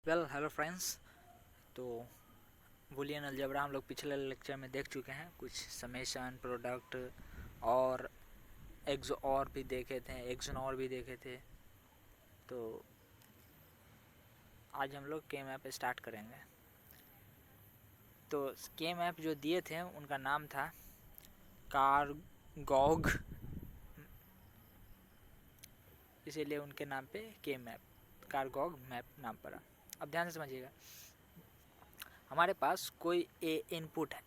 Hello friends. तो Boolean algebra हम लोग पिछले लेक्चर में देख चुके हैं। कुछ समेशन, प्रोडक्ट और एक्स और भी देखे थे, एक्सनॉर भी देखे थे। तो आज हम लोग के मैप स्टार्ट करेंगे। तो के मैप जो दिए थे उनका नाम था कारगॉग, इसीलिए उनके नाम पे के मैप, कारगॉग मैप नाम पड़ा। अब ध्यान से समझिएगा, हमारे पास कोई ए इनपुट है,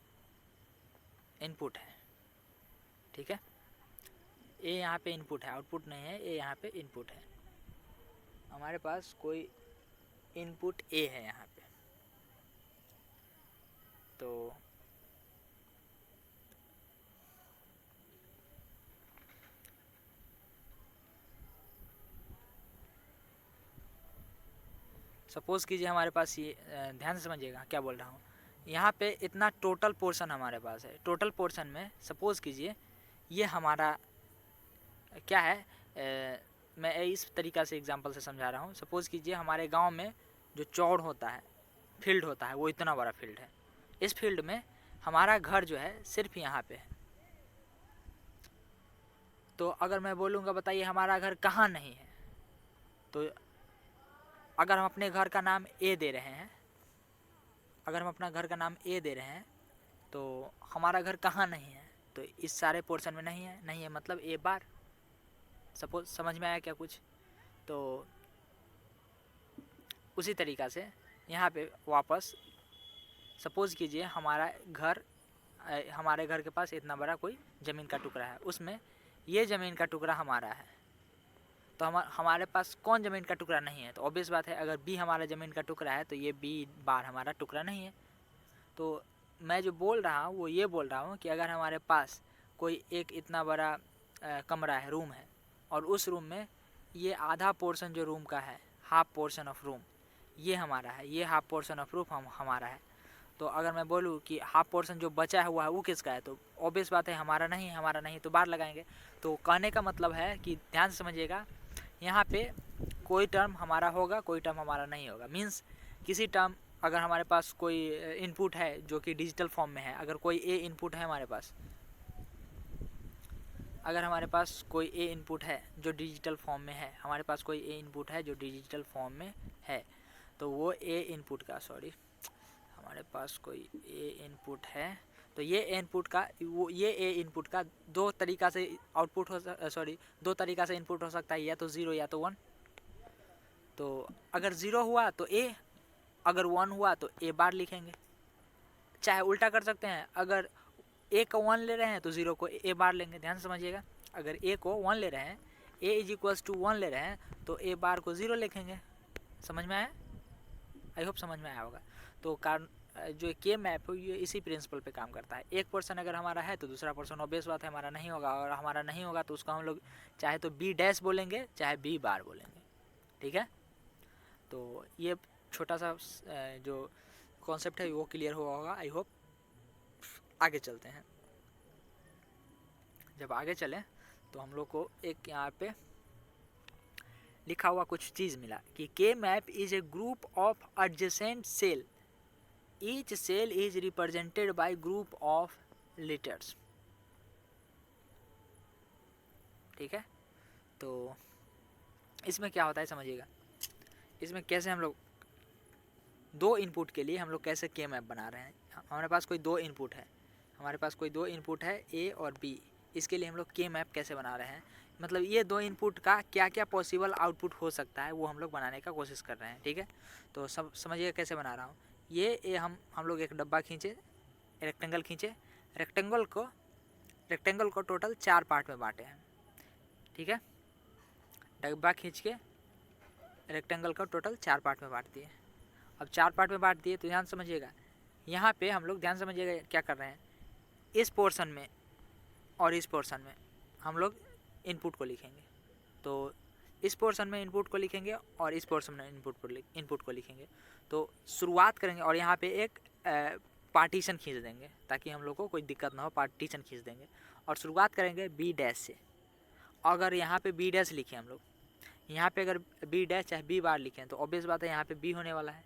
ठीक है। ए यहाँ पे इनपुट है, आउटपुट नहीं है। ए यहाँ पे इनपुट है। हमारे पास कोई इनपुट ए है यहाँ पे। तो सपोज़ कीजिए हमारे पास ये, ध्यान से समझिएगा क्या बोल रहा हूँ। यहाँ पे इतना टोटल पोर्शन हमारे पास है। टोटल पोर्शन में सपोज़ कीजिए ये हमारा क्या है, मैं इस तरीक़ा से एग्जांपल से समझा रहा हूँ। सपोज़ कीजिए हमारे गांव में जो चौड़ होता है, फील्ड होता है, वो इतना बड़ा फील्ड है। इस फील्ड में हमारा घर जो है सिर्फ यहाँ पे है। तो अगर मैं बोलूँगा बताइए हमारा घर कहाँ नहीं है, तो अगर हम अपने घर का नाम ए दे रहे हैं, तो हमारा घर कहाँ नहीं है, तो इस सारे पोर्शन में नहीं है मतलब ए बार। सपोज समझ में आया क्या कुछ? तो उसी तरीक़ा से यहाँ पे वापस सपोज़ कीजिए हमारे घर के पास इतना बड़ा कोई ज़मीन का टुकड़ा है, उसमें ये ज़मीन का टुकड़ा हमारा है। तो हमारे पास कौन ज़मीन का टुकड़ा नहीं है? तो ऑब्वियस बात है, अगर बी हमारा ज़मीन का टुकड़ा है तो ये बी बार हमारा टुकड़ा नहीं है। तो मैं जो बोल रहा हूँ वो ये बोल रहा हूँ कि अगर हमारे पास कोई एक इतना बड़ा कमरा है, रूम है, और उस रूम में ये आधा पोर्शन जो रूम का है, हाफ पोर्शन ऑफ रूम, ये हमारा है, ये हाफ पोर्शन ऑफ रूम हमारा है। तो अगर मैं बोलूँ कि हाफ पोर्शन जो बचा हुआ है वो किसका है, तो ऑब्वियस बात है हमारा नहीं, तो बार लगाएंगे। तो कहने का मतलब है कि ध्यान से समझिएगा, यहाँ पे कोई टर्म हमारा होगा, कोई टर्म हमारा नहीं होगा। मीन्स किसी टर्म, अगर हमारे पास कोई इनपुट है जो कि डिजिटल फॉर्म में है, अगर कोई ए इनपुट है हमारे पास, अगर हमारे पास कोई ए इनपुट है जो डिजिटल फॉर्म में है, तो वो ए इनपुट का, हमारे पास कोई ए इनपुट है, तो ये ए इनपुट का दो तरीक़ा से इनपुट हो सकता है, या तो 0 या तो 1। तो अगर 0 हुआ तो ए, अगर 1 हुआ तो ए बार लिखेंगे। चाहे उल्टा कर सकते हैं, अगर ए को 1 ले रहे हैं तो 0 को ए बार लेंगे। ध्यान समझिएगा, अगर ए को 1 ले रहे हैं, ए इज इक्वल्स टू 1 ले रहे हैं, तो ए बार को 0 लिखेंगे। समझ में आया? आई होप समझ में आया होगा। तो कारण जो के मैप है ये इसी प्रिंसिपल पे काम करता है। एक पोर्शन अगर हमारा है तो दूसरा पोर्शन ऑब्वियस बात है हमारा नहीं होगा, और हमारा नहीं होगा तो उसको हम लोग चाहे तो बी डैश बोलेंगे, चाहे बी बार बोलेंगे, ठीक है। तो ये छोटा सा जो कॉन्सेप्ट है वो क्लियर हुआ होगा, आई होप। आगे चलते हैं। जब आगे चलें तो हम लोग को एक यहाँ पे लिखा हुआ कुछ चीज़ मिला कि K map is a group of adjacent cell, each cell is represented by group of letters, ठीक है। तो इसमें क्या होता है समझिएगा, इसमें कैसे हम लोग दो इनपुट के लिए हम लोग कैसे के मैप बना रहे हैं। हमारे पास कोई दो इनपुट है, ए और बी। इसके लिए हम लोग के मैप कैसे बना रहे हैं, मतलब ये दो इनपुट का क्या क्या पॉसिबल आउटपुट हो सकता है वो हम लोग बनाने का कोशिश कर रहे हैं, ठीक है। तो सब समझिए कैसे बना रहा हूँ। ये हम लोग एक डब्बा खींचे, रेक्टेंगल खींचे, रेक्टेंगल को टोटल 4 पार्ट में बांटे हैं, ठीक है। डब्बा खींच के रेक्टेंगल को टोटल 4 पार्ट में बांट दिए। अब 4 पार्ट में बांट दिए तो ध्यान समझिएगा, यहाँ पे हम लोग ध्यान समझिएगा क्या कर रहे हैं। इस पोर्शन में और इस पोर्शन में हम लोग इनपुट को लिखेंगे। तो इस पोर्शन में इनपुट को लिखेंगे और इस पोर्शन में इनपुट को लिखेंगे। तो शुरुआत करेंगे और यहाँ पे एक पार्टीशन खींच देंगे ताकि हम लोग को कोई दिक्कत ना हो। पार्टीशन खींच देंगे और शुरुआत करेंगे बी डैश से। अगर यहाँ पे बी डैश लिखे हम लोग, यहाँ पे अगर बी डैश चाहे बी बार लिखें तो ऑब्वियस बात है यहाँ पे बी होने वाला है।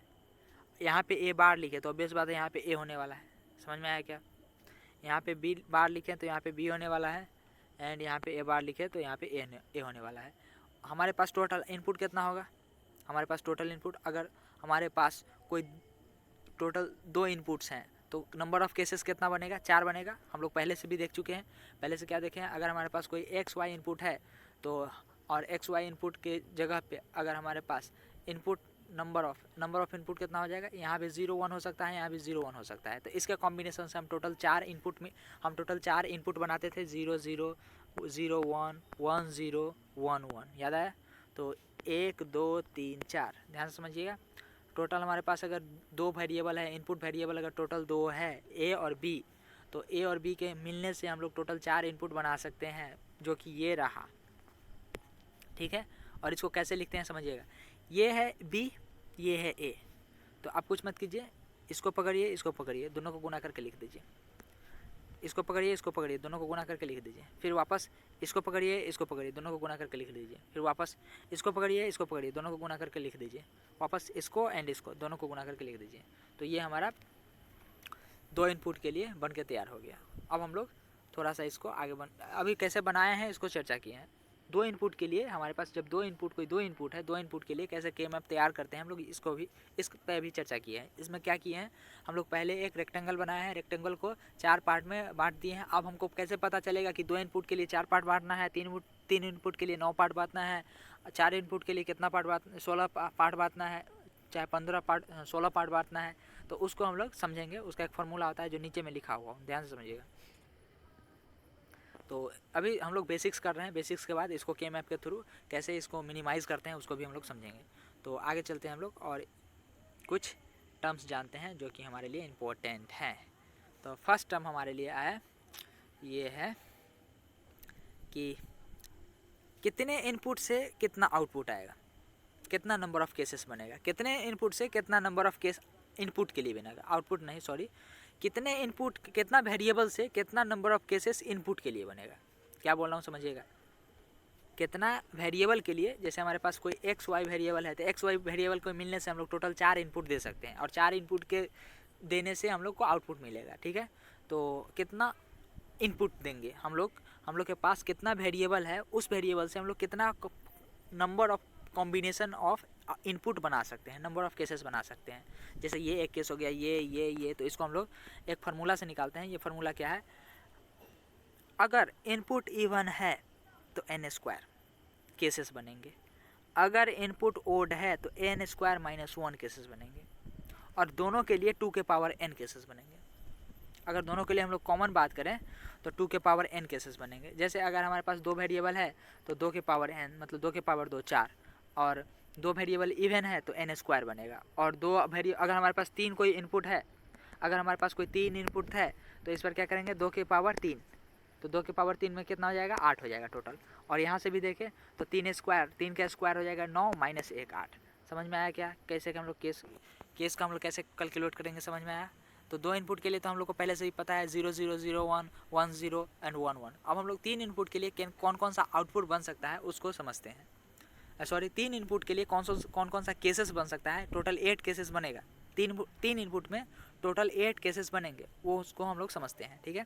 यहाँ पे ए बार लिखे तो ऑब्वियस बात है यहाँ पे ए होने वाला है। समझ में आया क्या? यहाँ पे बी बार लिखें तो यहाँ पे बी होने वाला है, एंड यहाँ पे ए बार लिखे तो यहाँ पे ए होने वाला है। हमारे पास टोटल इनपुट कितना होगा? हमारे पास टोटल इनपुट, अगर हमारे पास कोई टोटल 2 इनपुट्स हैं तो नंबर ऑफ़ केसेस कितना बनेगा? 4 बनेगा। हम लोग पहले से भी देख चुके हैं। पहले से क्या देखे हैं? अगर हमारे पास कोई एक्स वाई इनपुट है तो, और एक्स वाई इनपुट के जगह पे अगर हमारे पास इनपुट नंबर ऑफ इनपुट कितना हो जाएगा? यहाँ पे 0 1 हो सकता है, यहाँ भी 0 1 हो सकता है। तो इसके कॉम्बिनेशन से हम टोटल 4 इनपुट बनाते थे, 0 0 0 1 1 0 1 1। याद आया? तो 1 2 3 4, ध्यान से समझिएगा। टोटल हमारे पास अगर 2 वेरिएबल है, इनपुट वेरिएबल अगर टोटल 2 है, ए और बी, तो ए और बी के मिलने से हम लोग टोटल 4 इनपुट बना सकते हैं, जो कि ये रहा। ठीक है, और इसको कैसे लिखते हैं समझिएगा। ये है बी, ये है ए। तो आप कुछ मत कीजिए, इसको पकड़िए, दोनों को गुना करके लिख दीजिए। इसको पकड़िए, दोनों को गुना करके लिख दीजिए। फिर वापस इसको पकड़िए, दोनों को गुना करके लिख दीजिए। फिर वापस इसको पकड़िए, दोनों को गुना करके लिख दीजिए। वापस इसको एंड इसको दोनों को गुना करके लिख दीजिए। तो ये हमारा 2 इनपुट के लिए बन के तैयार हो गया। अब हम लोग थोड़ा सा इसको आगे अभी कैसे बनाए हैं इसको चर्चा किए हैं। 2 इनपुट के लिए हमारे पास जब 2 इनपुट है, 2 इनपुट के लिए कैसे के मैप तैयार करते हैं हम लोग, इसको भी इस पे भी चर्चा की है। इसमें क्या किए हैं हम लोग? पहले एक रेक्टेंगल बनाया है, रेक्टेंगल को 4 पार्ट में बांट दिए हैं। अब हमको कैसे पता चलेगा कि 2 इनपुट के लिए 4 पार्ट बांटना है, 3 इनपुट के लिए 9 पार्ट बांटना है, 4 इनपुट के लिए कितना पार्ट 16 पार्ट बांटना है, चाहे 15 पार्ट 16 पार्ट बांटना है, तो उसको हम लोग समझेंगे। उसका एक फार्मूला होता है जो नीचे में लिखा हुआ, ध्यान से समझिएगा। तो अभी हम लोग बेसिक्स कर रहे हैं, बेसिक्स के बाद इसको के मैप के थ्रू कैसे इसको मिनिमाइज़ करते हैं उसको भी हम लोग समझेंगे। तो आगे चलते हैं हम लोग और कुछ टर्म्स जानते हैं जो कि हमारे लिए इम्पोर्टेंट हैं। तो फर्स्ट टर्म हमारे लिए आया, ये है कि कितने इनपुट से कितना आउटपुट आएगा, कितना नंबर ऑफ़ केसेस बनेगा। कितने इनपुट से कितना नंबर ऑफ़ केस इनपुट के लिए बनेगा, आउटपुट नहीं सॉरी, कितने इनपुट, कितना वेरिएबल से कितना नंबर ऑफ़ केसेस इनपुट के लिए बनेगा। क्या बोल रहा हूँ समझिएगा। कितना वेरिएबल के लिए, जैसे हमारे पास कोई एक्स वाई वेरिएबल है तो एक्स वाई वेरिएबल को मिलने से हम लोग टोटल 4 इनपुट दे सकते हैं, और 4 इनपुट के देने से हम लोग को आउटपुट मिलेगा। ठीक है, तो कितना इनपुट देंगे हम लोग के पास कितना वेरिएबल है, उस वेरिएबल से हम लोग कितना number of combination of input बना सकते हैं, नंबर ऑफ़ केसेस बना सकते हैं। जैसे ये एक केस हो गया, ये, तो इसको हम लोग एक फार्मूला से निकालते हैं। ये फार्मूला क्या है? अगर इनपुट इवन है तो n² केसेस बनेंगे, अगर इनपुट ओड है तो n² - 1 केसेस बनेंगे, और दोनों के लिए 2 के पावर n केसेस बनेंगे। अगर दोनों के लिए हम लोग कॉमन बात करें तो 2 के पावर n केसेस बनेंगे। जैसे अगर हमारे पास 2 वेरिएबल है तो 2 के पावर n मतलब 2 के पावर 2 4, और 2 वेरिएबल इवन है तो n² बनेगा। और अगर हमारे पास 3 कोई इनपुट है, अगर हमारे पास कोई 3 इनपुट है तो इस पर क्या करेंगे? 2 के पावर 3, तो 2 के पावर 3 में कितना हो जाएगा? 8 हो जाएगा टोटल। और यहाँ से भी देखें तो 3 का स्क्वायर हो जाएगा 9 - 1 8। समझ में आया क्या? कैसे कि हम लोग केस का हम लोग कैसे कैलकुलेट करेंगे, समझ में आया? तो 2 इनपुट के लिए तो हम लोग को पहले से ही पता है 0 0 0 1 1 0 एंड 1 1। अब हम लोग 3 इनपुट के लिए कौन कौन सा आउटपुट बन सकता है उसको समझते हैं। सॉरी, 3 इनपुट के लिए कौन कौन सा केसेस बन सकता है। टोटल 8 केसेस बनेगा, 3 इनपुट में टोटल 8 केसेस बनेंगे, वो उसको हम लोग समझते हैं। ठीक है,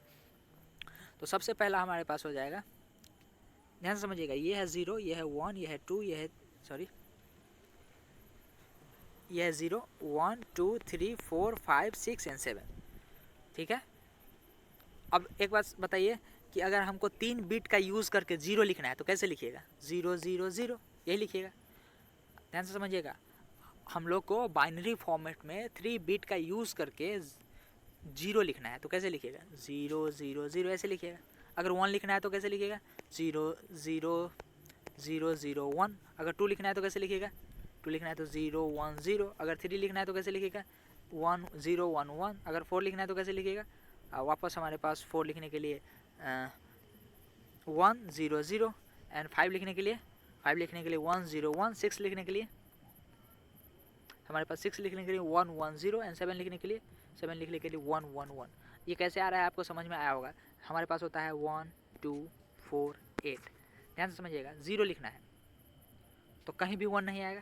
तो सबसे पहला हमारे पास हो जाएगा, ध्यान से समझिएगा, ये है 0, ये है 1, ये है 2, ये है 0 1 2 3 4 5 6 एंड 7। ठीक है, अब एक बात बताइए कि अगर हमको 3 बिट का यूज़ करके 0 लिखना है तो कैसे लिखिएगा? 0 0 0 यही लिखिएगा। ध्यान से समझिएगा, हम लोग को बाइनरी फॉर्मेट में 3 बिट का यूज़ करके 0 लिखना है तो कैसे लिखिएगा? 0 0 0 ऐसे लिखिएगा। अगर 1 लिखना है तो कैसे लिखिएगा? 0 0 0 0 1। अगर 2 लिखना है तो कैसे लिखिएगा? 2 लिखना है तो 0 1 0। अगर 3 लिखना है तो कैसे लिखिएगा? 1 0 1 1। अगर 4 लिखना है तो कैसे लिखिएगा? वापस हमारे पास 4 लिखने के लिए 1 0 0 एंड 5 लिखने के लिए 1 0 1। 6 लिखने के लिए हमारे पास 6 लिखने के लिए 1 1 0 एंड 7 लिखने के लिए 1 1 1। ये कैसे आ रहा है आपको समझ में आया होगा। हमारे पास होता है 1 2 4 8। ध्यान से समझिएगा, 0 लिखना है तो कहीं भी 1 नहीं आएगा।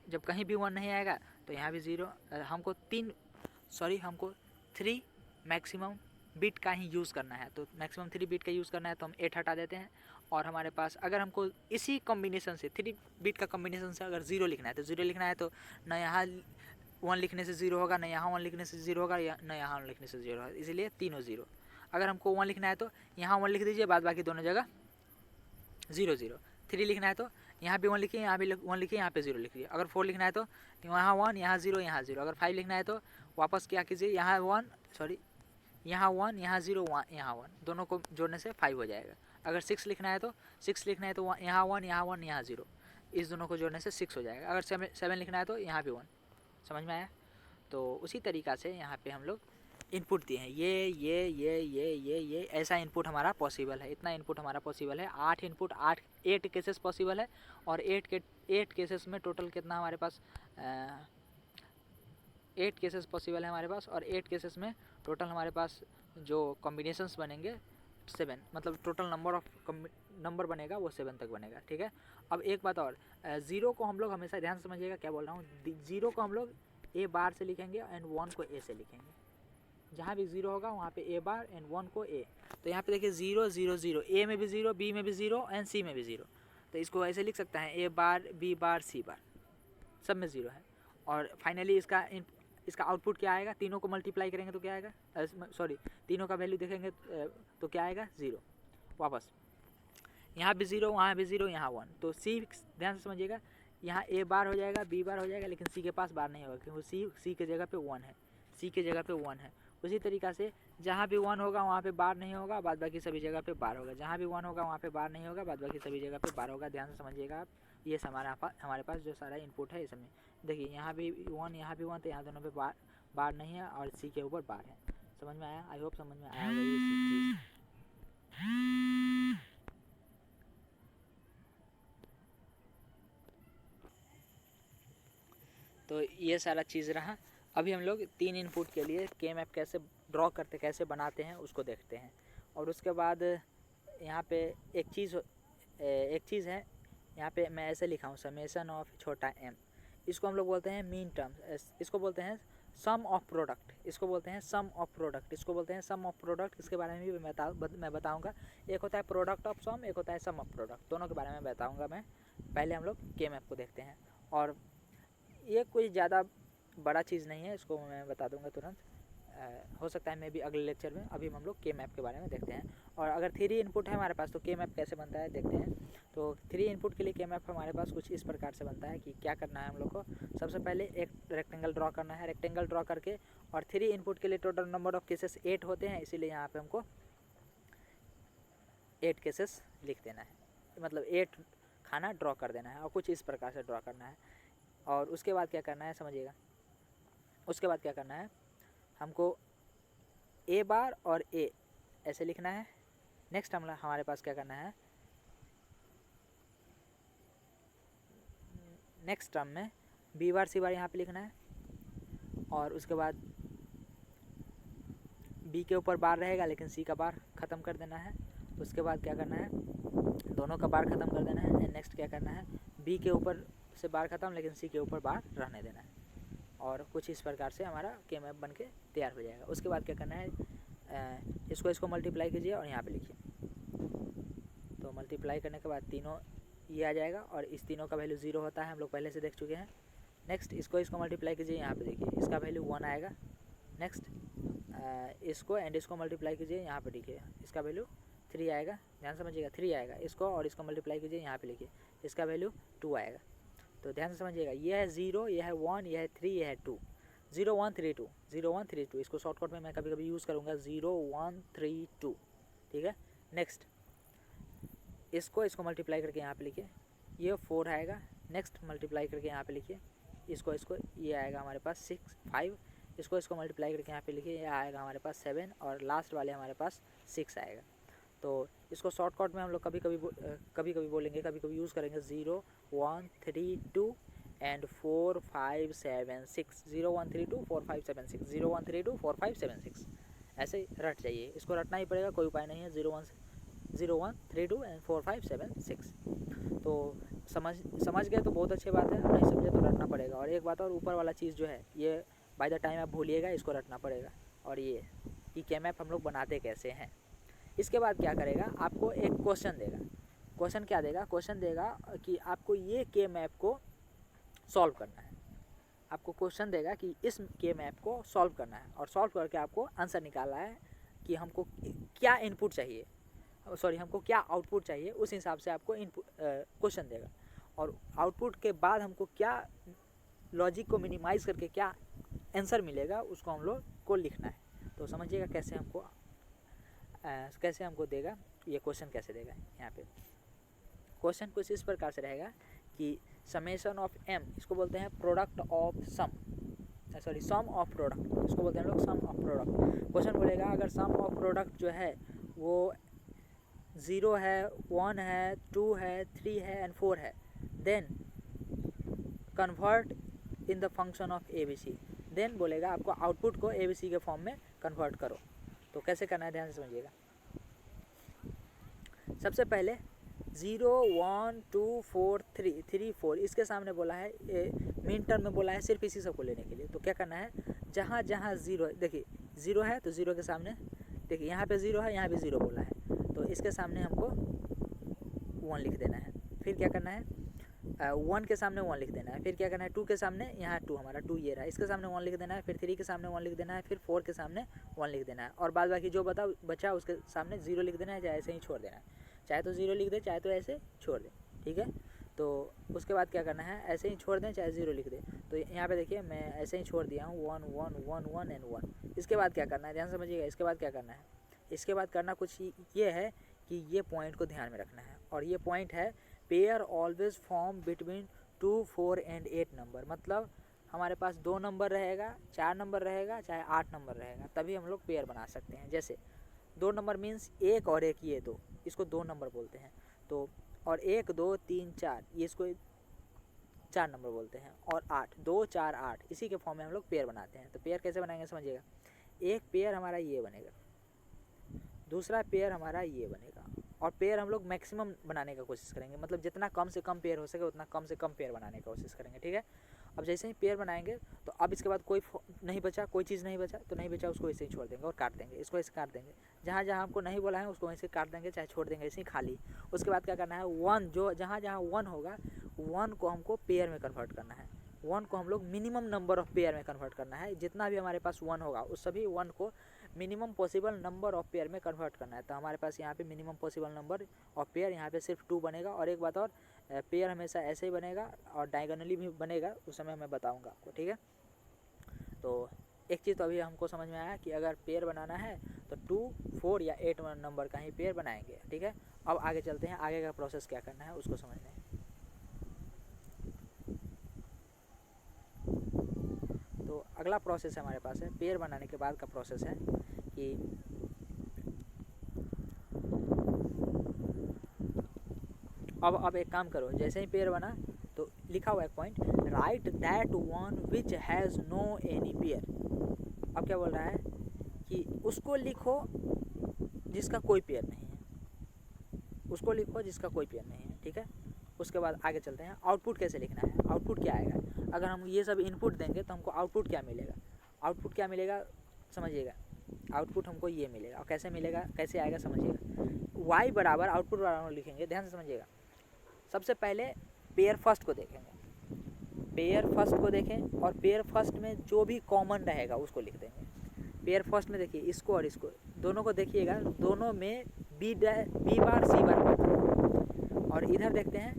जब कहीं भी 1 नहीं आएगा तो यहाँ भी 0। हमको 3 मैक्सिमम बिट का ही यूज़ करना है, तो मैक्सिमम 3 बिट का यूज़ करना है तो हम 8 हटा देते हैं। और हमारे पास अगर हमको इसी कॉम्बिनेशन से 3 बिट का कॉम्बिनेशन से अगर 0 लिखना है तो 0 लिखना है, तो न यहाँ 1 लिखने से 0 होगा, न यहाँ 1 लिखने से 0 होगा, या न यहाँ 1 लिखने से 0 होगा, इसलिए तीनों 0। अगर हमको 1 लिखना है तो यहाँ 1 लिख दीजिए, बाद बाकी दोनों जगह 0 0। 3 लिखना है तो यहाँ भी 1 लिखिए, यहाँ भी 1 लिखिए, यहाँ पे 0 लिखिए। अगर 4 लिखना है तो यहाँ 1, यहाँ 0, यहाँ 0। अगर 5 लिखना है तो वापस क्या कीजिए, यहाँ 1 यहाँ 1, यहाँ 0, यहाँ 1, दोनों को जोड़ने से 5 हो जाएगा। अगर 6 लिखना है तो यहाँ 1, यहाँ 1, यहाँ 0, इस दोनों को जोड़ने से 6 हो जाएगा। अगर 7 लिखना है तो यहाँ भी 1। समझ में आया? तो उसी तरीक़ा से यहाँ पे हम लोग इनपुट दिए हैं, ये ऐसा इनपुट हमारा पॉसिबल है, इतना इनपुट हमारा पॉसिबल है। 8 केसेस पॉसिबल है, और 8 केसेस में टोटल कितना हमारे पास 8 केसेस पॉसिबल है हमारे पास, और 8 केसेस में टोटल हमारे पास जो कॉम्बिनेशंस बनेंगे 7, मतलब टोटल नंबर बनेगा वो 7 तक बनेगा। ठीक है। अब एक बात और, 0 को हम लोग हमेशा ध्यान से समझिएगा क्या बोल रहा हूँ। 0 को हम लोग ए बार से लिखेंगे एंड 1 को ए से लिखेंगे। जहाँ भी 0 होगा वहाँ पे ए बार एंड 1 को ए। तो यहाँ पे देखिए 0 0 0, ए में भी 0, बी में भी 0 एंड सी में भी 0। तो इसको ऐसे लिख सकते हैं, ए बार, बी बार, सी बार, सब में 0 है। और फाइनली इसका आउटपुट क्या आएगा, तीनों को मल्टीप्लाई करेंगे तो क्या आएगा, तीनों का वैल्यू देखेंगे तो क्या आएगा, 0। वापस यहाँ भी 0, वहाँ भी 0, यहाँ 1। तो सी ध्यान से समझिएगा, यहाँ ए बार हो जाएगा, बी बार हो जाएगा, लेकिन सी के पास बार नहीं होगा क्योंकि सी के जगह पे 1 है, सी के जगह पे 1 है। उसी तरीक़ा से जहाँ भी 1 होगा वहाँ पे बार नहीं होगा, बाद बाकी सभी जगह पे बार होगा। जहाँ भी 1 होगा वहाँ पे बार नहीं होगा, बाद बाकी सभी जगह पे बार होगा। ध्यान से समझिएगा आप। ये हमारे पास जो सारा इनपुट है इसमें देखिए, यहाँ भी 1, यहाँ भी 1, तो यहाँ दोनों पे बार नहीं है, और सी के ऊपर बार है। समझ में आया? आई होप समझ में आया होगा ये चीज़। तो ये सारा चीज़ रहा। अभी हम लोग 3 इनपुट के लिए के मैप कैसे ड्रॉ करते, कैसे बनाते हैं उसको देखते हैं। और उसके बाद यहाँ पे एक चीज़ है, यहाँ पे मैं ऐसे लिखा हूँ, समेशन ऑफ छोटा m। इसको हम लोग बोलते हैं मीन टर्म, इसको बोलते हैं सम ऑफ प्रोडक्ट, इसको बोलते हैं सम ऑफ प्रोडक्ट, इसको बोलते हैं सम ऑफ प्रोडक्ट। इसके बारे में भी मैं बताऊँगा। एक होता है प्रोडक्ट ऑफ सम, एक होता है सम ऑफ प्रोडक्ट, दोनों के बारे में बताऊँगा मैं। पहले हम लोग के मैप को देखते हैं, और ये कोई ज़्यादा बड़ा चीज़ नहीं है, इसको मैं बता दूंगा तुरंत। हो सकता है मैं भी अगले लेक्चर में। अभी हम लोग के मैप के बारे में देखते हैं। और अगर 3 इनपुट है हमारे पास तो के मैप कैसे बनता है देखते हैं। तो 3 इनपुट के लिए के मैप हमारे पास कुछ इस प्रकार से बनता है कि क्या करना है हम लोग को। सबसे पहले एक रेक्टेंगल ड्रॉ करना है। रेक्टेंगल ड्रॉ करके, और 3 इनपुट के लिए टोटल नंबर ऑफ केसेस 8 होते हैं, इसीलिए यहाँ पर हमको 8 केसेस लिख देना है, मतलब 8 खाना ड्रॉ कर देना है, और कुछ इस प्रकार से ड्रॉ करना है। और उसके बाद क्या करना है समझिएगा, उसके बाद क्या करना है, हमको ए बार और ए ऐसे लिखना है। नेक्स्ट हमारे पास क्या करना है, नेक्स्ट टर्म में बी बार सी बार यहाँ पे लिखना है, और उसके बाद बी के ऊपर बार रहेगा लेकिन सी का बार ख़त्म कर देना है। उसके बाद क्या करना है, दोनों का बार ख़त्म कर देना है। एंड नेक्स्ट क्या करना है, बी के ऊपर से बार ख़त्म लेकिन सी के ऊपर बार रहने देना है। और कुछ इस प्रकार से हमारा के मैप बन के तैयार हो जाएगा। उसके बाद क्या करना है, इसको मल्टीप्लाई कीजिए और यहाँ पे लिखिए। तो मल्टीप्लाई करने के बाद तीनों ये आ जाएगा, और इस तीनों का वैल्यू 0 होता है, हम लोग पहले से देख चुके हैं। नेक्स्ट इसको मल्टीप्लाई कीजिए, यहाँ पे देखिए इसका वैल्यू 1 आएगा। नेक्स्ट इसको मल्टीप्लाई कीजिए, यहाँ पे देखिए इसका वैल्यू 3 आएगा। ध्यान समझिएगा, 3 आएगा। इसको और इसको मल्टीप्लाई कीजिए, यहाँ पे लिखिए इसका वैल्यू 2 आएगा। तो ध्यान से समझिएगा, ये है 0, ये है 1, ये है 3, ये है 2, 0 1 3 2, 0 1 3 2। इसको शॉर्टकट में मैं कभी कभी यूज़ करूँगा 0 1 3 2। ठीक है। नेक्स्ट इसको मल्टीप्लाई करके यहाँ पे लिखिए, ये 4 आएगा। नेक्स्ट मल्टीप्लाई करके यहाँ पे लिखिए इसको ये आएगा हमारे पास 6 5। इसको मल्टीप्लाई करके यहाँ पे लिखिए, ये आएगा हमारे पास 7, और लास्ट वाले हमारे पास 6 आएगा। तो इसको शॉर्टकट में हम लोग कभी कभी बोलेंगे, कभी कभी यूज़ करेंगे 0 1 3 2 एंड 4 5 7 6। 0 1 3 2 4 5 7 6, 0 1 3 2 4 5 7 6, ऐसे रट जाइए। इसको रटना ही पड़ेगा, कोई उपाय नहीं है। 0 1 0 1 3 2 एंड 4 5 7 6। तो समझ गए तो बहुत अच्छी बात है, नहीं समझे तो रटना पड़ेगा। और एक बात और, ऊपर वाला चीज़ जो है ये बाय द टाइम आप भूलिएगा, इसको रटना पड़ेगा। और ये कि के मैप हम लोग बनाते कैसे हैं। इसके बाद क्या करेगा, आपको एक क्वेश्चन देगा। क्वेश्चन क्या देगा, क्वेश्चन देगा कि आपको ये के मैप को सॉल्व करना है। आपको क्वेश्चन देगा कि इस के मैप को सॉल्व करना है, और सॉल्व करके आपको आंसर निकालना है कि हमको क्या इनपुट चाहिए, हमको क्या आउटपुट चाहिए। उस हिसाब से आपको इनपुट क्वेश्चन देगा, और आउटपुट के बाद हमको क्या लॉजिक को मिनिमाइज़ करके क्या आंसर मिलेगा, उसको हम लोग को लिखना है। तो समझिएगा कैसे हमको देगा, ये क्वेश्चन कैसे देगा। यहाँ पे क्वेश्चन कुछ इस प्रकार से रहेगा कि समेशन ऑफ m, इसको बोलते हैं product of sum of product, इसको बोलते हैं लोग सम ऑफ प्रोडक्ट। क्वेश्चन बोलेगा अगर सम ऑफ प्रोडक्ट जो है वो 0 है, 1 है, 2 है, 3 है एंड 4 है, then convert in the function of ABC। Then बोलेगा आपको आउटपुट को ABC के फॉर्म में कन्वर्ट करो। तो कैसे करना है ध्यान से समझिएगा। सबसे पहले 0 1 2 4 3 4 इसके सामने बोला है, मेन टर्म में बोला है सिर्फ इसी सब को लेने के लिए। तो क्या करना है, जहाँ जहाँ 0, देखिए 0 है तो 0 के सामने, देखिए यहाँ पे 0 है, यहाँ पे 0 बोला है, तो इसके सामने हमको 1 लिख देना है। फिर क्या करना है, 1 के सामने 1 लिख देना है। फिर क्या करना है, 2 के सामने, यहाँ 2 हमारा 2 ये रहा, इसके सामने 1 लिख देना है। फिर 3 के सामने 1 लिख देना है। फिर 4 के सामने 1 लिख देना है, और बाद बाकी जो बचा उसके सामने 0 लिख देना है, चाहे ऐसे ही छोड़ देना है, चाहे तो 0 लिख दे, चाहे तो ऐसे छोड़ दे, ठीक है। तो उसके बाद क्या करना है, ऐसे ही छोड़ दें चाहे 0 लिख दे। तो यहाँ पे देखिए मैं ऐसे ही छोड़ दिया हूँ 1 1 1 1 एंड 1। इसके बाद क्या करना है, ध्यान समझिएगा। इसके बाद क्या करना है, इसके बाद करना कुछ ये है कि ये पॉइंट को ध्यान में रखना है, और ये पॉइंट है pair always form between 2 4 and 8 number. मतलब हमारे पास 2 नंबर रहेगा, 4 नंबर रहेगा, चाहे 8 नंबर रहेगा, तभी हम लोग पेयर बना सकते हैं। जैसे 2 नंबर मीन्स 1 और 1, ये 2, इसको 2 नंबर बोलते हैं। तो और 1 2 3 4, ये इसको 4 नंबर बोलते हैं। और 8 2 4 8, इसी के फॉर्म में हम लोग पेयर बनाते हैं। तो पेयर कैसे बनाएंगे समझिएगा। एक पेयर हमारा ये बनेगा, दूसरा पेयर हमारा ये बनेगा, और पेयर हम लोग मैक्सिमम बनाने का कोशिश करेंगे, मतलब जितना कम से कम पेयर हो सके उतना कम से कम पेयर बनाने की कोशिश करेंगे, ठीक है। अब जैसे ही पेयर बनाएंगे तो अब इसके बाद कोई नहीं बचा, कोई चीज़ नहीं बचा, तो नहीं बचा उसको ऐसे ही छोड़ देंगे और काट देंगे, इसको ऐसे काट देंगे। जहाँ जहाँ हमको नहीं बोला है उसको ऐसे काट देंगे, चाहे छोड़ देंगे ऐसे ही खाली। उसके बाद क्या करना है, 1 जो जहाँ जहाँ 1 होगा 1 को हमको पेयर में कन्वर्ट करना है। 1 को हम लोग मिनिमम नंबर ऑफ पेयर में कन्वर्ट करना है। जितना भी हमारे पास 1 होगा उस सभी 1 को minimum possible number of pair में कन्वर्ट करना है। तो हमारे पास यहाँ पे minimum possible number of pair यहाँ पे सिर्फ 2 बनेगा। और एक बात और, पेयर हमेशा ऐसे ही बनेगा और डायगोनली भी बनेगा, उस समय मैं बताऊँगा आपको, ठीक है। तो एक चीज़ तो अभी हमको समझ में आया कि अगर पेयर बनाना है तो 2 4 या 8 नंबर का ही पेयर बनाएंगे, ठीक है। अब आगे चलते हैं, आगे का प्रोसेस क्या करना है उसको समझते हैं। तो अगला प्रोसेस हमारे पास है पेयर बनाने के बाद का प्रोसेस है कि अब एक काम करो, जैसे ही पेयर बना तो लिखा हुआ एक point, right that one which has no any pair. अब क्या बोल रहा है कि उसको लिखो जिसका कोई पेयर नहीं है, उसको लिखो जिसका कोई पेयर नहीं है, ठीक है। उसके बाद आगे चलते हैं, आउटपुट कैसे लिखना है, आउटपुट क्या आएगा। अगर हम ये सब इनपुट देंगे तो हमको आउटपुट क्या मिलेगा, आउटपुट क्या मिलेगा समझिएगा। आउटपुट हमको ये मिलेगा, और कैसे मिलेगा, कैसे आएगा समझिएगा। y बराबर आउटपुट बराबर लिखेंगे, ध्यान से समझिएगा। सबसे पहले पेयर फर्स्ट को देखेंगे, पेयर फर्स्ट को देखें, और पेयर फर्स्ट में जो भी कॉमन रहेगा उसको लिख देंगे। पेयर फर्स्ट में देखिए इसको और इसको दोनों को देखिएगा, दोनों में बी बार सी बार। और इधर देखते हैं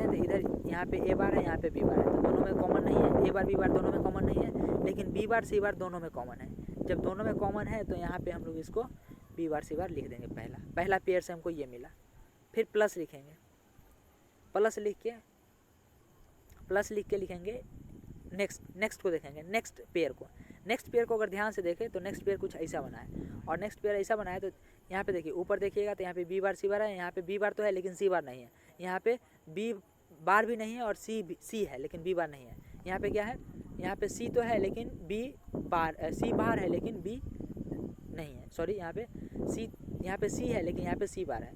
तो इधर यहाँ पे ए बार है, यहाँ पे बी बार है, तो दोनों में कॉमन नहीं है। ए बार बी बार दोनों में कॉमन नहीं है, लेकिन बी बार सी बार दोनों में कॉमन है। जब दोनों में कॉमन है तो यहाँ पे हम लोग इसको बी बार सी बार लिख देंगे। पहला पेयर से हमको ये मिला। फिर प्लस लिखेंगे, प्लस लिख के लिखेंगे नेक्स्ट को देखेंगे, नेक्स्ट पेयर को अगर ध्यान से देखें तो नेक्स्ट पेयर कुछ ऐसा बना है। और नेक्स्ट पेयर ऐसा बना है तो यहाँ पे देखिए ऊपर देखिएगा तो यहाँ पे बी बार सी बार है, यहाँ पे बी बार तो है लेकिन सी बार नहीं है, यहाँ पे बी बार भी नहीं है और सी है लेकिन बी बार नहीं है। यहाँ पे क्या है, यहाँ पे सी तो है लेकिन सी बार है लेकिन बी नहीं है, सॉरी यहाँ पे यहाँ पे सी है लेकिन यहाँ पे सी बार है,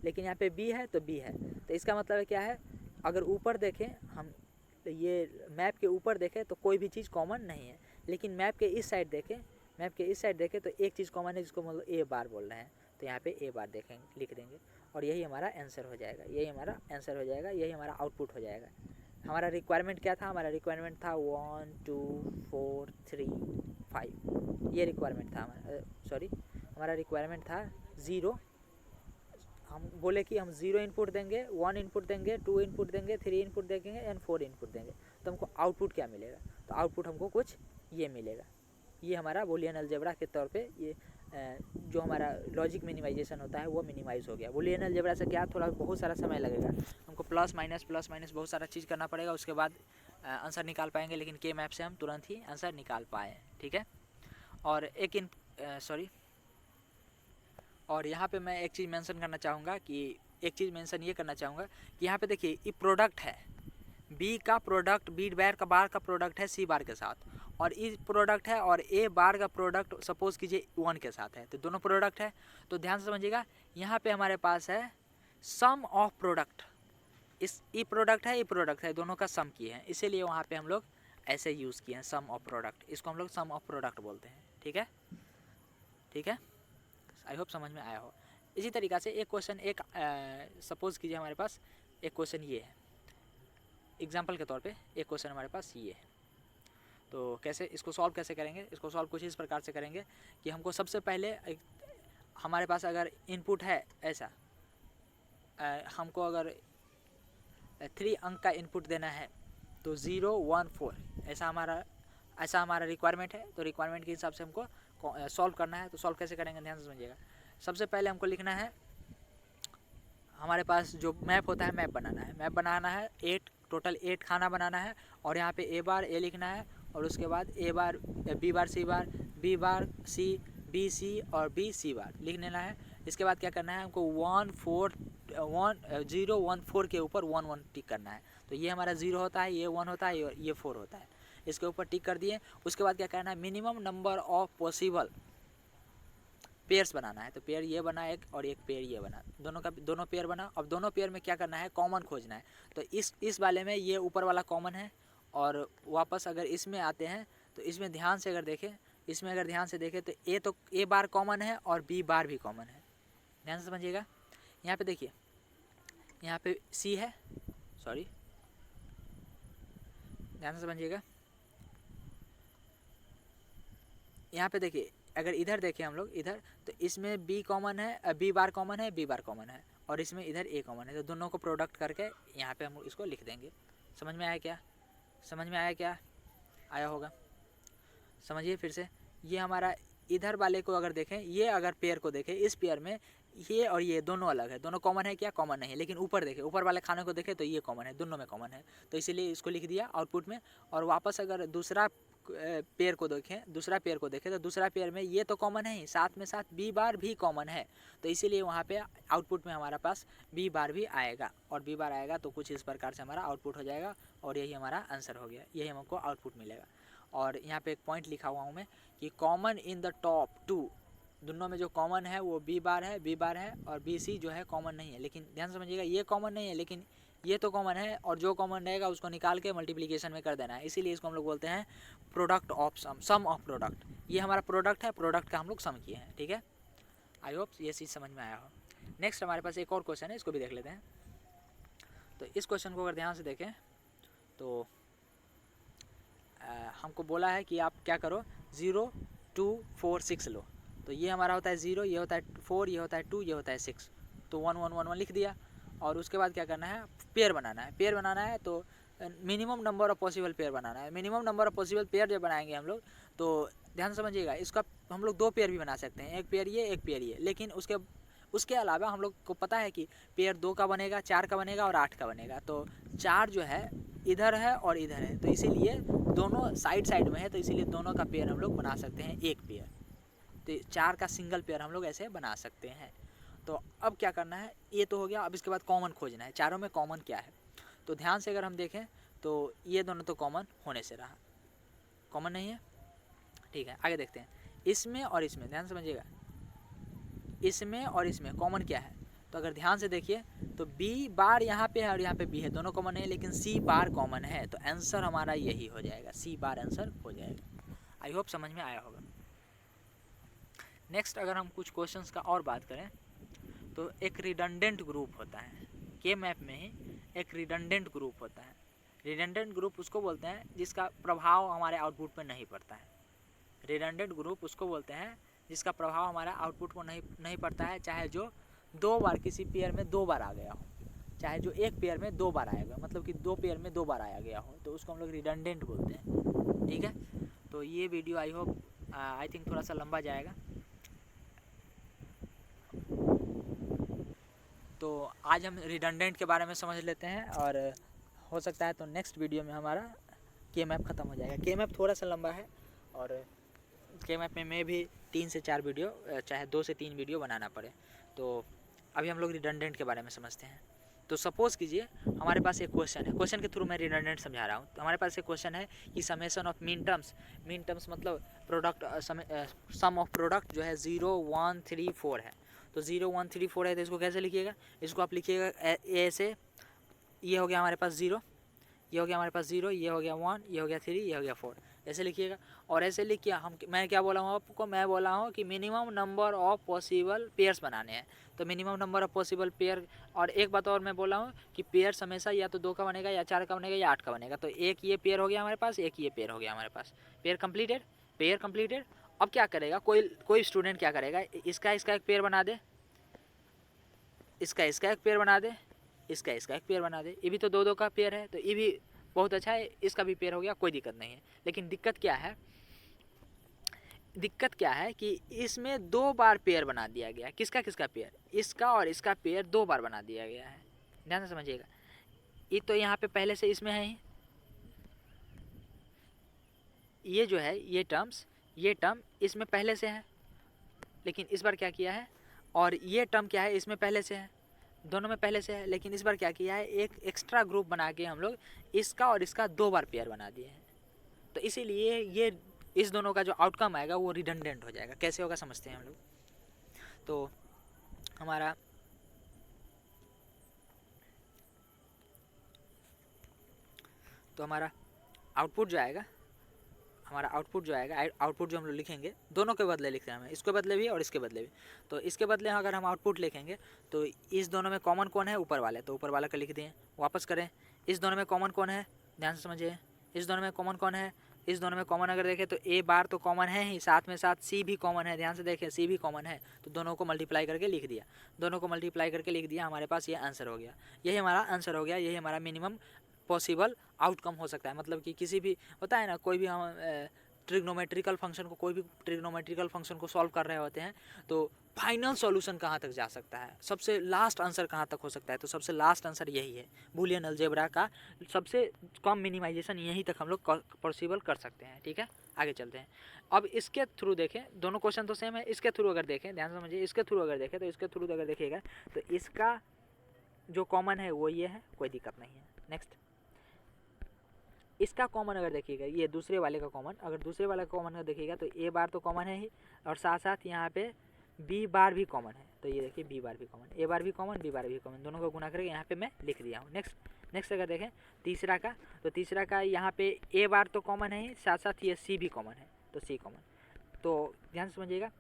लेकिन यहाँ पे बी है तो बी है। तो इसका मतलब क्या है, अगर ऊपर देखें हम, ये मैप के ऊपर देखें तो कोई भी चीज़ कॉमन नहीं है, लेकिन मैप के इस साइड देखें तो एक चीज़ कॉमन है जिसको मतलब ए बार बोल रहे हैं, तो यहाँ पे ए बार देखेंगे, लिख देंगे और यही हमारा आंसर हो जाएगा, यही हमारा आउटपुट हो जाएगा। हमारा रिक्वायरमेंट क्या था, हमारा रिक्वायरमेंट था 1 2 4 3 5, ये रिक्वायरमेंट था हमारा, हमारा रिक्वायरमेंट था 0। हम बोले कि हम 0 इनपुट देंगे, 1 इनपुट देंगे, 2 इनपुट देंगे, 3 इनपुट देंगे एंड 4 इनपुट देंगे, तो हमको आउटपुट क्या मिलेगा, तो आउटपुट हमको कुछ ये मिलेगा। ये हमारा बूलियन अलजेब्रा के तौर पे ये जो हमारा लॉजिक मिनिमाइजेशन होता है वो मिनिमाइज़ हो गया। बूलियन अलजेब्रा से क्या, थोड़ा बहुत सारा समय लगेगा, हमको प्लस माइनस बहुत सारा चीज़ करना पड़ेगा, उसके बाद आंसर निकाल पाएंगे, लेकिन के मैप से हम तुरंत ही आंसर निकाल पाए, ठीक है। और और यहाँ पे मैं एक चीज़ मेंशन करना चाहूँगा कि यहाँ पे देखिए ये प्रोडक्ट है, बी का प्रोडक्ट, बी बार का प्रोडक्ट है सी बार के साथ, और ई प्रोडक्ट है, और ए बार का प्रोडक्ट सपोज कीजिए 1 के साथ है, तो दोनों प्रोडक्ट है। तो ध्यान से समझिएगा, यहाँ पे हमारे पास है सम ऑफ प्रोडक्ट, इस ई प्रोडक्ट है, दोनों का सम किए हैं, इसीलिए वहाँ पे हम लोग ऐसे यूज़ किए हैं सम ऑफ प्रोडक्ट, इसको हम लोग सम ऑफ प्रोडक्ट बोलते हैं, ठीक है। आई होप समझ में आया हो। इसी तरीक़ा से एक क्वेश्चन, सपोज कीजिए हमारे पास एक क्वेश्चन ये है, एग्जाम्पल के तौर पे एक क्वेश्चन हमारे पास ये है, तो कैसे इसको सॉल्व कैसे करेंगे, इसको सॉल्व कुछ इस प्रकार से करेंगे कि हमको सबसे पहले हमारे पास अगर इनपुट है ऐसा, हमको अगर 3 अंक का इनपुट देना है, तो 0 1 4 ऐसा हमारा रिक्वायरमेंट है। तो रिक्वायरमेंट के हिसाब से हमको सॉल्व करना है, तो सॉल्व कैसे करेंगे ध्यान से समझिएगा। सबसे पहले हमको लिखना है, हमारे पास जो मैप होता है मैप बनाना है 8 टोटल 8 खाना बनाना है, और यहाँ पे ए बार ए लिखना है, और उसके बाद ए बार बी बार सी बार, बी बार सी, बी सी और बी सी बार लिख लेना है। इसके बाद क्या करना है, हमको 0 1 4 के ऊपर 1 1 टिक करना है, तो ये हमारा 0 होता है, ये 1 होता है, ये 4 होता है, इसके ऊपर टिक कर दिए। उसके बाद क्या करना है, minimum number of possible pairs बनाना है, तो पेयर ये बना एक, और एक पेयर ये बना, दोनों पेयर बना। अब दोनों पेयर में क्या करना है, कॉमन खोजना है, तो इस वाले में ये ऊपर वाला कॉमन है, और वापस अगर इसमें आते हैं तो इसमें ध्यान से अगर देखें तो ए बार कॉमन है और बी बार भी कॉमन है, ध्यान से समझिएगा। यहाँ पे देखिए, यहाँ पे सी है, ध्यान से समझिएगा। यहाँ पे देखिए, अगर इधर देखें हम लोग इधर, तो इसमें बी कॉमन है, बी बार कॉमन है, बी बार कॉमन है, और इसमें इधर ए कॉमन है, तो दोनों को प्रोडक्ट करके यहाँ पे हम इसको लिख देंगे। समझ में आया क्या? आया होगा, समझिए फिर से। ये हमारा इधर वाले को अगर देखें, ये अगर पेयर को देखें, इस पेयर में ये और ये दोनों अलग है, दोनों कॉमन है क्या? कॉमन नहीं है। लेकिन ऊपर देखें, ऊपर वाले खाने को देखें तो ये कॉमन है, दोनों में कॉमन है, तो इसीलिए इसको लिख दिया आउटपुट में। और वापस अगर दूसरा पेयर को देखें तो दूसरा पेयर में ये तो कॉमन है ही, साथ में साथ बी बार भी कॉमन है, तो इसीलिए वहाँ पे आउटपुट में हमारा पास बी बार भी आएगा, और बी बार आएगा तो कुछ इस प्रकार से हमारा आउटपुट हो जाएगा, और यही हमारा आंसर हो गया, यही हमको आउटपुट मिलेगा। और यहाँ पे एक पॉइंट लिखा हुआ हूँ मैं कि कॉमन इन द टॉप 2, दोनों में जो कॉमन है वो बी बार है और बी सी जो है कॉमन नहीं है। लेकिन ध्यान समझिएगा, ये कॉमन नहीं है लेकिन ये तो कॉमन है, और जो कॉमन रहेगा उसको निकाल के मल्टीप्लिकेशन में कर देना है, इसीलिए इसको हम लोग बोलते हैं product of sum of product. ये हमारा प्रोडक्ट है, प्रोडक्ट का हम लोग सम किए हैं, ठीक है। आई होप ये चीज़ समझ में आया हो। नेक्स्ट हमारे पास एक और क्वेश्चन है, इसको भी देख लेते हैं। तो इस क्वेश्चन को अगर ध्यान से देखें तो हमको बोला है कि आप क्या करो, 0 2 4 6 लो, तो ये हमारा होता है 0, ये होता है 4, ये होता है 2, ये होता है 6, तो 1 1 1 1 लिख दिया। और उसके बाद क्या करना है, पेयर बनाना है, तो minimum number of possible pair बनाना है। Minimum number of possible pair जब बनाएंगे हम लोग, तो ध्यान समझिएगा, इसका हम लोग 2 पेयर भी बना सकते हैं, एक पेयर ये एक पेयर ये, लेकिन उसके अलावा हम लोग को पता है कि पेयर 2 का बनेगा, 4 का बनेगा और 8 का बनेगा, तो 4 जो है इधर है और इधर है, तो इसीलिए दोनों साइड में है, तो इसीलिए दोनों का पेयर हम लोग बना सकते हैं एक पेयर, तो 4 का सिंगल पेयर हम लोग ऐसे बना सकते हैं। तो अब क्या करना है, ये तो हो गया। अब इसके बाद कॉमन खोजना है, चारों में कॉमन क्या है, तो ध्यान से अगर हम देखें तो ये दोनों तो कॉमन होने से रहा, कॉमन नहीं है, ठीक है। आगे देखते हैं, इसमें और इसमें ध्यान समझिएगा, इसमें और इसमें कॉमन क्या है, तो अगर ध्यान से देखिए तो बी बार यहाँ पे है और यहाँ पे बी है, दोनों कॉमन है, लेकिन सी बार कॉमन है, तो आंसर हमारा यही हो जाएगा, सी बार आंसर हो जाएगा। आई होप समझ में आया होगा। नेक्स्ट अगर हम कुछ क्वेश्चंस का और बात करें तो एक रिडंडेंट ग्रुप होता है, के मैप में ही एक रिडंडेंट ग्रुप होता है। रिडंडेंट ग्रुप उसको बोलते हैं जिसका प्रभाव हमारे आउटपुट पर नहीं पड़ता है। रिडंडेंट ग्रुप उसको बोलते हैं जिसका प्रभाव हमारा आउटपुट को नहीं पड़ता है, चाहे जो 2 बार किसी पेयर में 2 बार आ गया हो, चाहे जो एक पेयर में 2 बार आएगा, मतलब कि 2 पेयर में 2 बार आया गया हो, तो उसको हम लोग रिडंडेंट बोलते हैं। ठीक है, तो ये video I hope I think थोड़ा सा लंबा जाएगा, तो आज हम रिडंडेंट के बारे में समझ लेते हैं, और हो सकता है तो नेक्स्ट वीडियो में हमारा के मैप ख़त्म हो जाएगा। के मैप थोड़ा सा लंबा है, और के मैप में मैं भी 3 से 4 वीडियो, चाहे 2 से 3 वीडियो बनाना पड़े। तो अभी हम लोग रिडंडेंट के बारे में समझते हैं। तो सपोज़ कीजिए हमारे पास एक क्वेश्चन है, क्वेश्चन के थ्रू मैं रिडंडेंट समझा रहा हूँ। तो हमारे पास एक क्वेश्चन है कि समेशन ऑफ मीन टर्म्स मतलब प्रोडक्ट, सम ऑफ प्रोडक्ट जो है 0 1 3 4 है। तो 0 1 3 4 है, तो इसको कैसे लिखिएगा, इसको आप लिखिएगा ऐसे, ये हो गया हमारे पास 0, ये हो गया हमारे पास 0, ये हो गया 1, ये हो गया 3, ये हो गया 4, ऐसे लिखिएगा। और ऐसे लिख के मैं क्या बोला हूँ आपको, मैं बोला हूँ कि minimum number of possible pairs बनाने हैं। तो minimum number of possible pair, और एक बात और मैं बोला हूँ कि पेयर्स हमेशा या तो 2 का बनेगा, या 4 का बनेगा, या 8 का बनेगा। तो एक ये पेयर हो गया हमारे पास, एक ये पेयर हो गया हमारे पास, पेयर कंप्लीटेड। अब क्या करेगा कोई स्टूडेंट, क्या करेगा, इसका एक पेयर बना दे, इसका एक पेयर बना दे, इसका एक पेयर बना दे। ये भी तो 2 का पेयर है, तो ये भी बहुत अच्छा है, इसका भी पेयर हो गया, कोई दिक्कत नहीं है। लेकिन दिक्कत क्या है कि इसमें 2 बार पेयर बना दिया गया। किसका पेयर, इसका और इसका पेयर 2 बार बना दिया गया है। ध्यान से समझिएगा, ये तो यहाँ पे पहले से इसमें है ही, ये जो है ये टर्म इसमें पहले से है, लेकिन इस बार क्या किया है, और ये टर्म क्या है, इसमें पहले से है, दोनों में पहले से है, लेकिन इस बार क्या किया है, एक एक्स्ट्रा ग्रुप बना के हम लोग इसका और इसका 2 बार पेयर बना दिए हैं। तो इसीलिए ये इस दोनों का जो आउटकम आएगा वो रिडंडेंट हो जाएगा। कैसे होगा समझते हैं हम लोग। तो हमारा आउटपुट जो आएगा, आउटपुट जो हम लोग लिखेंगे, दोनों के बदले लिख रहे हैं, इसके बदले भी और इसके बदले भी। तो इसके बदले अगर हम आउटपुट लिखेंगे तो इस दोनों में कॉमन कौन है, ऊपर वाले, तो ऊपर वाला का लिख दें। वापस करें, इस दोनों में कॉमन कौन है, ध्यान से समझिए, इस दोनों में कॉमन कौन है, इस दोनों में कॉमन अगर देखें तो ए बार तो कॉमन है ही, साथ में साथ सी भी कॉमन है। ध्यान से देखें, सी भी कॉमन है, तो दोनों को मल्टीप्लाई करके लिख दिया, हमारे पास ये आंसर हो गया। यही हमारा आंसर हो गया, यही हमारा मिनिमम पॉसिबल आउटकम हो सकता है। मतलब कि किसी भी होता है ना, कोई भी हम ट्रिग्नोमेट्रिकल फंक्शन को सॉल्व कर रहे होते हैं, तो फाइनल सॉल्यूशन कहाँ तक जा सकता है, सबसे लास्ट आंसर कहाँ तक हो सकता है, तो सबसे लास्ट आंसर यही है। बूलियन अलजेब्रा का सबसे कम मिनिमाइजेशन यहीं तक हम लोग पॉसिबल कर सकते हैं। ठीक है, आगे चलते हैं। अब इसके थ्रू देखें, दोनों क्वेश्चन तो सेम है, इसके थ्रू अगर देखें, ध्यान से समझिए, इसके थ्रू अगर देखें तो इसके थ्रू अगर देखिएगा तो इसका जो कॉमन है वो ये है, कोई दिक्कत नहीं है। नेक्स्ट, इसका कॉमन अगर देखिएगा, ये दूसरे वाले का कॉमन, अगर दूसरे वाले का कॉमन अगर देखिएगा तो ए बार तो कॉमन है ही, और साथ साथ यहाँ पे बी बार भी कॉमन है। तो ये देखिए बी बार भी कॉमन, ए बार भी कॉमन, बी बार भी कॉमन, दोनों को गुना करके यहाँ पे मैं लिख दिया हूँ। नेक्स्ट अगर देखें तीसरा का, तो तीसरा का यहाँ पे ए बार तो कॉमन है ही, साथ साथ ये सी भी कॉमन है, तो सी कॉमन। तो ध्यान से समझिएगा,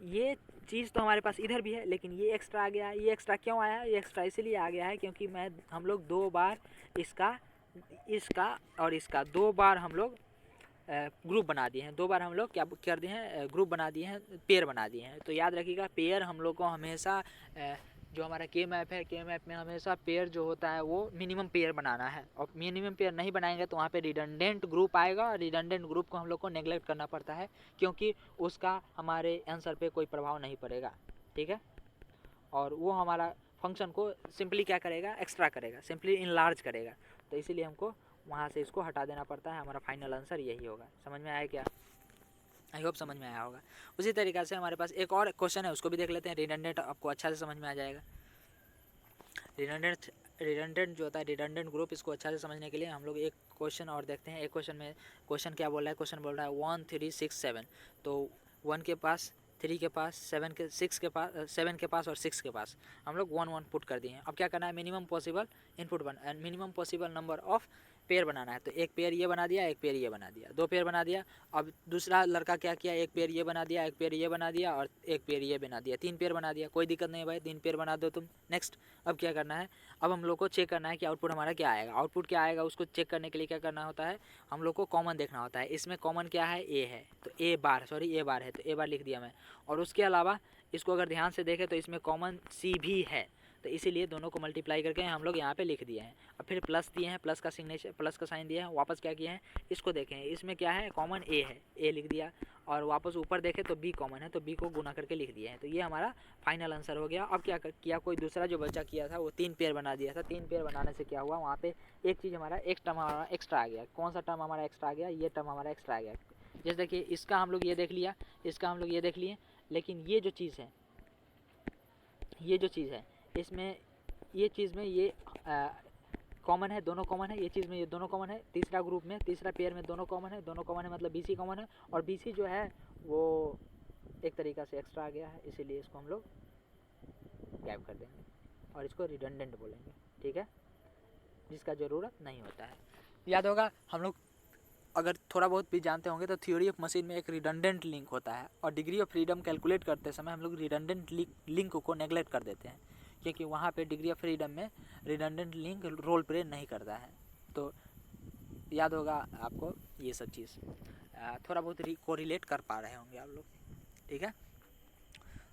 ये चीज़ तो हमारे पास इधर भी है, लेकिन ये एक्स्ट्रा आ गया। ये एक्स्ट्रा क्यों आया, ये एक्स्ट्रा इसलिए आ गया है क्योंकि हम लोग 2 बार इसका और इसका 2 बार हम लोग ग्रुप बना दिए हैं, 2 बार हम लोग क्या कर दिए हैं, ग्रुप बना दिए हैं, पेयर बना दिए हैं। तो याद रखिएगा, पेयर हम लोग को हमेशा जो हमारा के मैप है, के मैप में हमेशा पेयर जो होता है वो मिनिमम पेयर बनाना है, और मिनिमम पेयर नहीं बनाएंगे तो वहाँ पे रिडंडेंट ग्रुप आएगा, और रिडंडेंट ग्रुप को हम लोग को नेगलेक्ट करना पड़ता है क्योंकि उसका हमारे आंसर पे कोई प्रभाव नहीं पड़ेगा। ठीक है, और वो हमारा फंक्शन को सिंपली क्या करेगा, एक्स्ट्रा करेगा, सिंपली इनलार्ज करेगा। तो इसीलिए हमको वहाँ से इसको हटा देना पड़ता है। हमारा फाइनल आंसर यही होगा। समझ में आया क्या? आई होप समझ में आया होगा। उसी तरीक़े से हमारे पास एक और क्वेश्चन है, उसको भी देख लेते हैं। रिडंडेंट आपको अच्छा से समझ में आ जाएगा। रिडंडेंट जो होता है, रिडंडेंट ग्रुप, इसको अच्छा से समझने के लिए हम लोग एक क्वेश्चन और देखते हैं। एक क्वेश्चन में क्वेश्चन क्या बोल रहा है, क्वेश्चन बोल रहा है 1 3 6 7। तो 1 के पास 3 के पास, 7 के 6 के पास, 7 के पास और 6 के पास हम लोग 1 1 पुट कर दिए हैं। अब क्या करना है, minimum possible input and minimum possible number of pair बनाना है। तो एक पेयर ये बना दिया, एक पेयर ये बना दिया, 2 पेयर बना दिया। अब दूसरा लड़का क्या किया, एक पेयर ये बना दिया, एक पेयर ये बना दिया और एक पेयर ये बना दिया, 3 पेयर बना दिया। कोई दिक्कत नहीं है भाई, 3 पेयर बना दो तुम। नेक्स्ट अब क्या करना है, अब हम लोग को चेक करना है कि आउटपुट हमारा क्या आएगा। आउटपुट क्या आएगा उसको चेक करने के लिए क्या करना होता है, हम लोग को कॉमन देखना होता है। इसमें कॉमन क्या है, ए है, तो ए बार है, तो ए बार लिख दिया मैं। और उसके अलावा इसको अगर ध्यान से देखें तो इसमें कॉमन सी भी है, तो इसीलिए दोनों को मल्टीप्लाई करके हम लोग यहाँ पे लिख दिए हैं। अब फिर प्लस दिए हैं, प्लस का सिग्नेचर, प्लस का साइन दिया है। वापस क्या किए हैं, इसको देखें, इसमें क्या है, कॉमन ए है, ए लिख दिया। और वापस ऊपर देखें तो बी कॉमन है, तो बी को गुना करके लिख दिए हैं। तो ये हमारा फाइनल आंसर हो गया। अब क्या किया, कोई दूसरा जो बच्चा किया था वो 3 पेयर बना दिया था। 3 पेयर बनाने से क्या हुआ, वहाँ पे एक चीज़ हमारा टर्म हमारा एक्स्ट्रा आ गया। कौन सा टर्म हमारा एक्स्ट्रा आ गया, ये टर्म हमारा एक्स्ट्रा आ गया। जैसे देखिए, इसका हम लोग ये देख लिया, इसका हम लोग ये देख लिए, लेकिन ये जो चीज़ है, इसमें ये चीज़ में ये कॉमन है, दोनों कॉमन है। ये चीज़ में ये दोनों कॉमन है। तीसरा ग्रुप में, तीसरा पेयर में दोनों कॉमन है, मतलब BC कॉमन है। और BC जो है वो एक तरीक़ा से एक्स्ट्रा आ गया है, इसीलिए इसको हम लोग गैप कर देंगे और इसको रिडंडेंट बोलेंगे, ठीक है, जिसका ज़रूरत नहीं होता है। याद होगा, हम लोग अगर थोड़ा बहुत भी जानते होंगे तो थ्योरी ऑफ मशीन में एक रिडंडेंट लिंक होता है, और डिग्री ऑफ फ्रीडम कैलकुलेट करते समय हम लोग रिडंडेंट लिंक को नेगलेक्ट कर देते हैं, क्योंकि वहाँ पे डिग्री ऑफ फ्रीडम में रिडंडेंट लिंक रोल प्ले नहीं करता है। तो याद होगा आपको ये सब चीज़, थोड़ा बहुत कोरिलेट कर पा रहे होंगे आप लोग, ठीक है।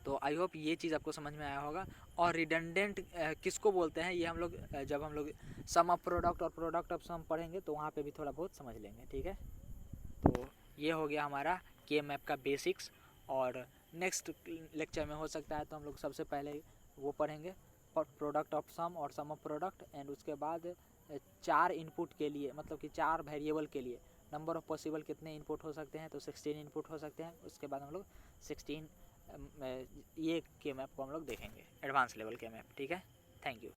तो आई होप ये चीज़ आपको समझ में आया होगा। और रिडंडेंट किसको बोलते हैं, ये हम लोग जब हम लोग सम ऑफ प्रोडक्ट और प्रोडक्ट ऑफ सम पढ़ेंगे तो वहाँ पे भी थोड़ा बहुत समझ लेंगे, ठीक है। तो ये हो गया हमारा के मैप का बेसिक्स। और नेक्स्ट लेक्चर में हो सकता है तो हम लोग सबसे पहले वो पढ़ेंगे प्रोडक्ट ऑफ सम और सम ऑफ प्रोडक्ट, एंड उसके बाद 4 इनपुट के लिए, मतलब कि 4 वेरिएबल के लिए नंबर ऑफ पॉसिबल कितने इनपुट हो सकते हैं, तो 16 इनपुट हो सकते हैं। उसके बाद हम लोग 16 ये के मैप को हम लोग देखेंगे, एडवांस लेवल के मैप, ठीक है। Thank you.